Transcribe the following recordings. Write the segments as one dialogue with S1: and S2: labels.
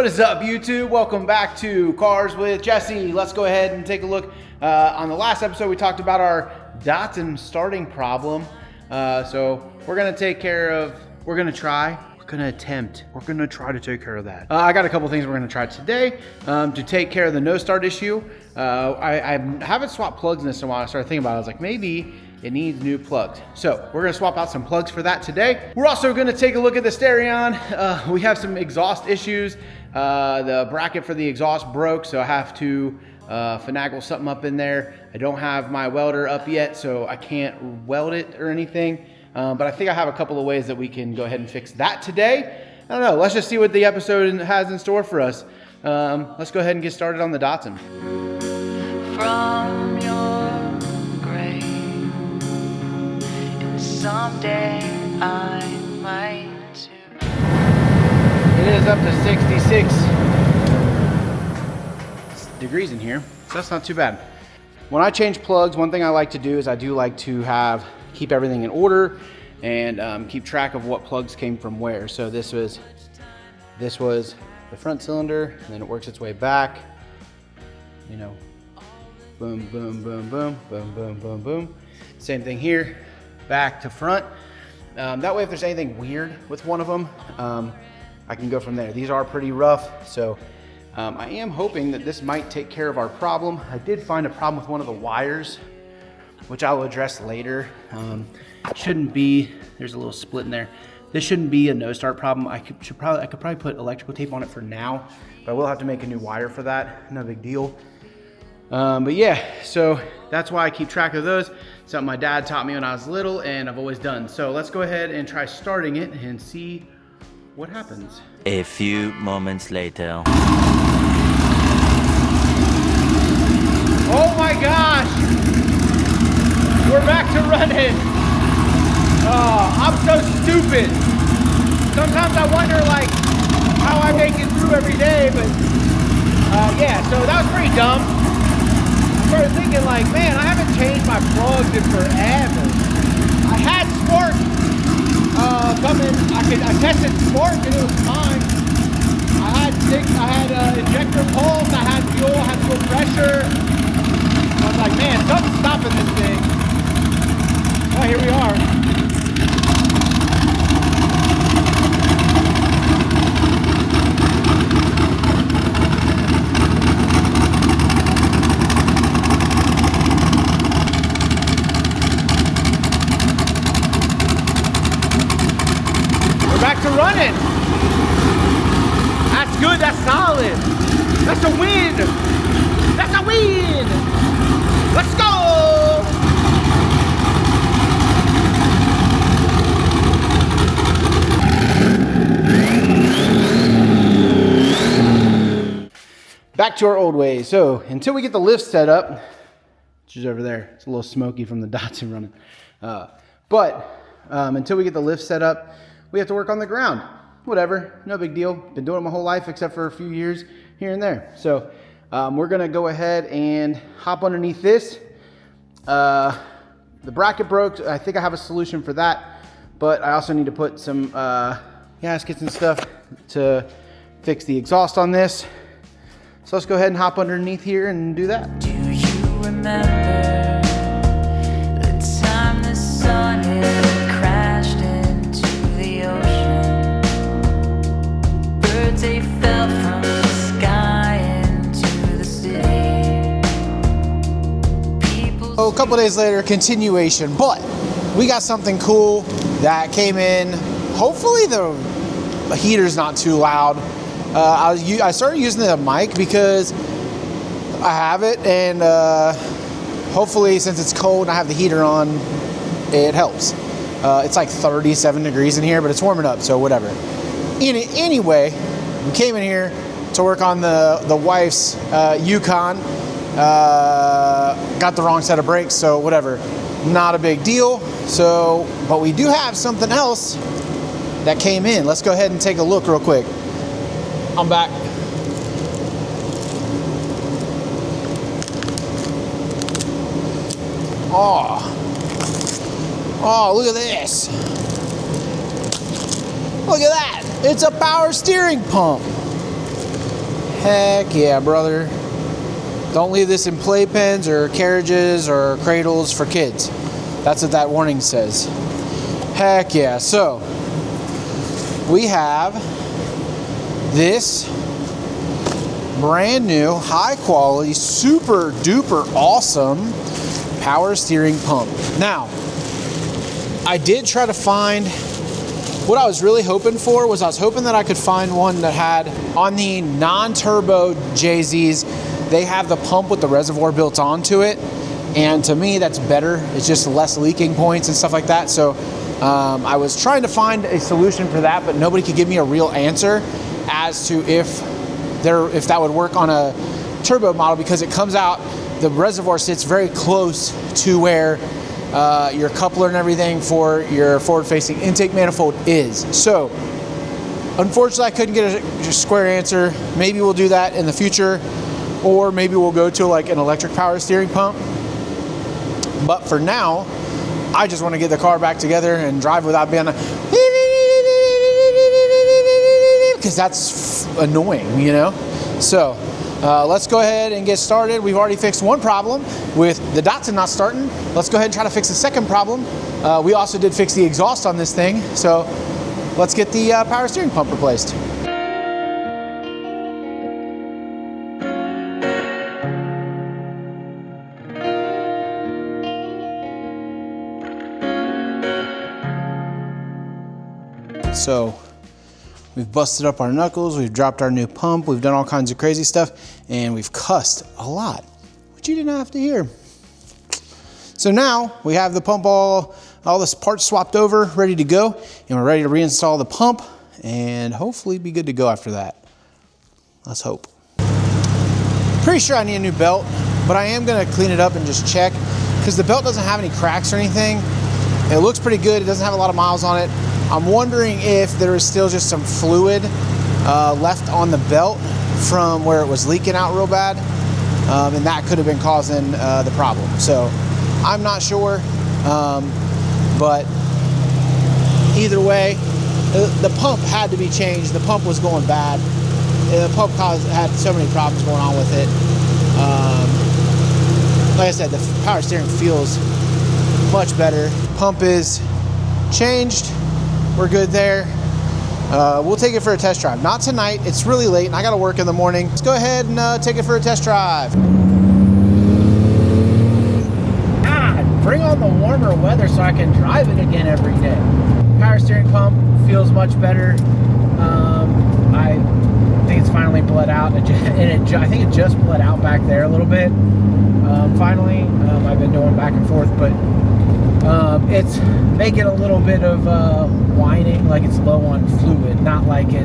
S1: What is up, YouTube? Welcome back to Cars with Jesse. Let's go ahead and take a look. On the last episode, we talked about our Datsun starting problem. So we're gonna take care of, we're gonna try to take care of that. I got a couple things we're gonna try today to take care of the no start issue. I haven't swapped plugs in this in a while. I started thinking about it. I was like, maybe it needs new plugs. So we're gonna swap out some plugs for that today. We're also gonna take a look at the Starion. We have some exhaust issues. The bracket for the exhaust broke, so I have to finagle something up in there. I don't have my welder up yet, so I can't weld it or anything. But I think I have a couple of ways that we can go ahead and fix that today. I don't know, let's just see what the episode has in store for us. Let's go ahead and get started on the Datsun.
S2: From your grave, and someday I might too.
S1: It is up to 66 degrees in here, so that's not too bad. When I change plugs, one thing I like to do is I do like to keep everything in order and keep track of what plugs came from where. So this was the front cylinder, and then it works its way back, you know, boom, boom, boom, boom, boom, boom, boom, boom. Same thing here, back to front. That way, if there's anything weird with one of them, I can go from there. These are pretty rough, so I am hoping that this might take care of our problem. I did find a problem with one of the wires, which I will address later. Shouldn't be, there's a little split in there. This shouldn't be a no start problem. I could probably put electrical tape on it for now, but I will have to make a new wire for that. No big deal. But yeah, so that's why I keep track of those. Something my dad taught me when I was little and I've always done. So let's go ahead and try starting it and see what happens.
S3: A few moments later.
S1: Oh my gosh! We're back to running. Oh, I'm so stupid. Sometimes I wonder like how I make it through every day, but yeah, so that was pretty dumb. I started thinking like, man, I haven't changed my plugs in forever. I had spark coming. I tested spark and it was fine. I had injector pulse. I had fuel pressure. I was like, man, something's stopping this thing. Well, here we are. Back to running. That's good, that's solid. That's a win. That's a win. Let's go. Back to our old ways. So until we get the lift set up, which is over there, it's a little smoky from the Datsun running. Until we get the lift set up, we have to work on the ground. Whatever, no big deal. Been doing it my whole life except for a few years here and there. So we're gonna go ahead and hop underneath this. The bracket broke. I think I have a solution for that, but I also need to put some gaskets and stuff to fix the exhaust on this. So let's go ahead and hop underneath here and do that.
S2: Do you remember the time the sun hit, crashed into the ocean? Birds, they fell from the sky into the city.
S1: Oh, a couple days later, continuation, but we got something cool that came in. Hopefully the heater's not too loud. I started using the mic because I have it, and hopefully since it's cold and I have the heater on, it helps. It's like 37 degrees in here, but it's warming up, so whatever. Anyway, we came in here to work on the wife's Yukon. Got the wrong set of brakes, so whatever. Not a big deal. So, but we do have something else that came in. Let's go ahead and take a look real quick. I'm back. Oh, look at this. Look at that. It's a power steering pump. Heck yeah, brother. Don't leave this in playpens or carriages or cradles for kids. That's what that warning says. Heck yeah. So, we have this brand new, high quality, super duper awesome power steering pump. Now, I did try to find, what I was really hoping for was I was hoping that I could find one that had, on the non-turbo JZs, they have the pump with the reservoir built onto it. And to me, that's better. It's just less leaking points and stuff like that. So I was trying to find a solution for that, but nobody could give me a real answer as to if that would work on a turbo model, because it comes out, the reservoir sits very close to where your coupler and everything for your forward-facing intake manifold is. So unfortunately, I couldn't get a square answer. Maybe we'll do that in the future, or maybe we'll go to like an electric power steering pump. But for now, I just want to get the car back together and drive without being because that's annoying, you know? So let's go ahead and get started. We've already fixed one problem with the Datsun not starting. Let's go ahead and try to fix the second problem. We also did fix the exhaust on this thing. So let's get the power steering pump replaced. So we've busted up our knuckles, we've dropped our new pump, we've done all kinds of crazy stuff, and we've cussed a lot, which you didn't have to hear. So now we have the pump all the parts swapped over, ready to go, and we're ready to reinstall the pump and hopefully be good to go after that. Let's hope. Pretty sure I need a new belt, but I am gonna clean it up and just check, because the belt doesn't have any cracks or anything. It looks pretty good, it doesn't have a lot of miles on it. I'm wondering if there is still just some fluid left on the belt from where it was leaking out real bad, and that could have been causing the problem. So I'm not sure, but either way, the pump had to be changed. The pump was going bad. The pump had so many problems going on with it. Like I said, the power steering feels much better. Pump is changed. We're good there. We'll take it for a test drive. Not tonight, it's really late and I gotta work in the morning. Let's go ahead and take it for a test drive. Bring on the warmer weather so I can drive it again every day. Power steering pump feels much better. I think it's finally bled out, I think it just bled out back there a little bit. Finally, I've been going back and forth, but it's making a little bit of whining, like it's low on fluid, not like it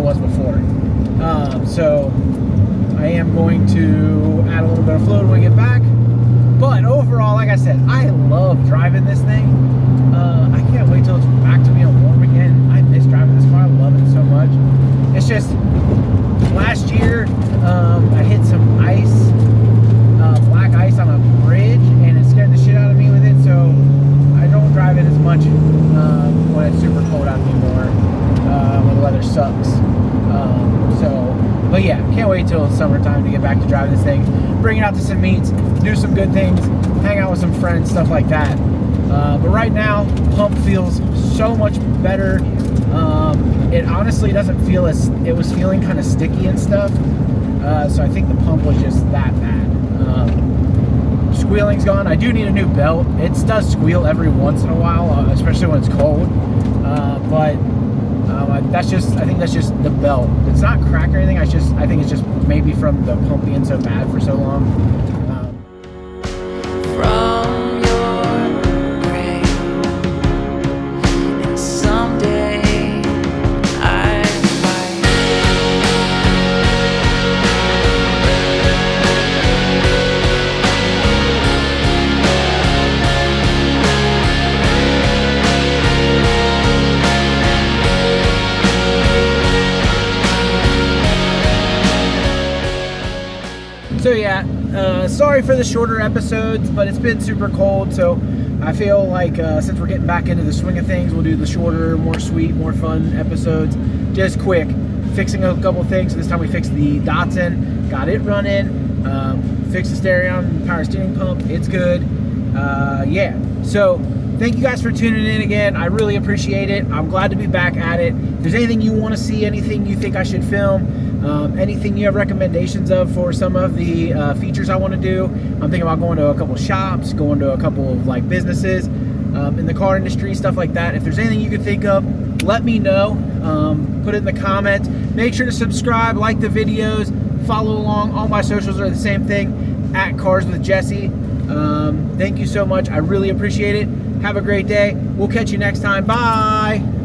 S1: was before. So I am going to add a little bit of fluid when we get back. But overall, like I said, I love driving this thing. I can't wait till it's back to being warm again. I miss driving this car. I love it so much. It's just last year I hit some ice, black ice on a bridge, and it scared the shit out of me with it. So I don't drive it as much when it's super cold out anymore, when the weather sucks. But yeah, can't wait till it's summertime to get back to driving this thing, bring it out to some meets, do some good things, hang out with some friends, stuff like that. But right now, pump feels so much better. It honestly doesn't feel as, it was feeling kind of sticky and stuff. So I think the pump was just that bad. Squealing's gone. I do need a new belt. It does squeal every once in a while, especially when it's cold. But I think that's just the belt. It's not cracked or anything. I think it's just maybe from the pump being so bad for so long.
S2: From your grave, and someday I fight.
S1: So yeah, sorry for the shorter episodes, but it's been super cold, so I feel like since we're getting back into the swing of things, we'll do the shorter, more sweet, more fun episodes. Just quick, fixing a couple things. This time we fixed the Datsun, got it running, fixed the Starion power steering pump. It's good. Yeah, so thank you guys for tuning in again. I really appreciate it. I'm glad to be back at it. If there's anything you want to see, anything you think I should film, anything you have recommendations of for some of the features I want to do, I'm thinking about going to a couple shops, going to a couple of like businesses in the car industry, stuff like that. If there's anything you can think of, let me know. Put it in the comments. Make sure to subscribe, like the videos, follow along. All my socials are the same thing, at Cars with Jesse. Thank you so much. I really appreciate it. Have a great day. We'll catch you next time. Bye.